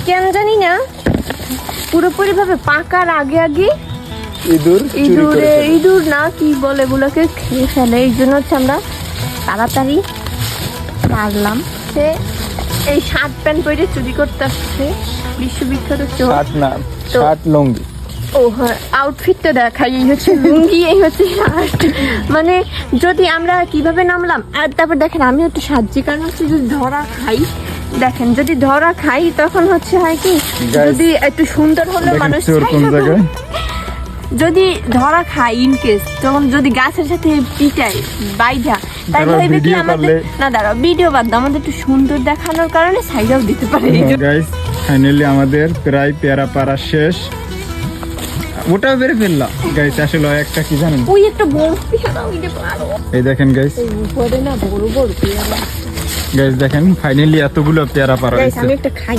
কেন জানি না পুরোপুরি ভাবে পাকার আগে আগে ইঁদুর না কি বলে এগুলোকে খেয়ে ফেলে। এই জন্য হচ্ছে আমরা তাড়াতাড়ি মারলাম। সে এই শার্ট প্যান্ট পরে চুরি করতে আসছে বিশ্ববিখ্যাত শার্ট লুঙ্গি। ও হ্যাঁ, আউটফিটটা দেখাই। এই হচ্ছে লুঙ্গি, এই হচ্ছে শার্ট। মানে যদি আমরা কিভাবে নামলাম, আর তারপর দেখেন আমি একটু সাহায্য, কারণ হচ্ছে যদি ধরা খাই, দেখেন যদি ধরা খাই তখন হচ্ছে হয় কি, যদি একটু সুন্দর হলে মানুষ যদি ধরা খাই ইনকেস, তখন যদি গাছের সাথে পিটাই বাইজা, তাহলে হইবে কি আমাদের না দাঁড়াও ভিডিও বাদ দাও, আমাদের একটু সুন্দর দেখানোর কারণে সাইডাও দিতে পারে। গাইস ফাইনালি আমাদের প্রায় পেয়ারা পাড়া শেষ। ওটা বের ফেললাম গাইস। আসলে একটা কি জানেন, ওই একটা বড় পেয়ারা ওইটা পারো। এই দেখেন গাইস, উপরে না বড় বড় পেয়ারা। গাইস দেখেন ফাইনালি এতগুলো পেয়ারা পাড়া গাইস হয়েছে। আমি একটা খাই।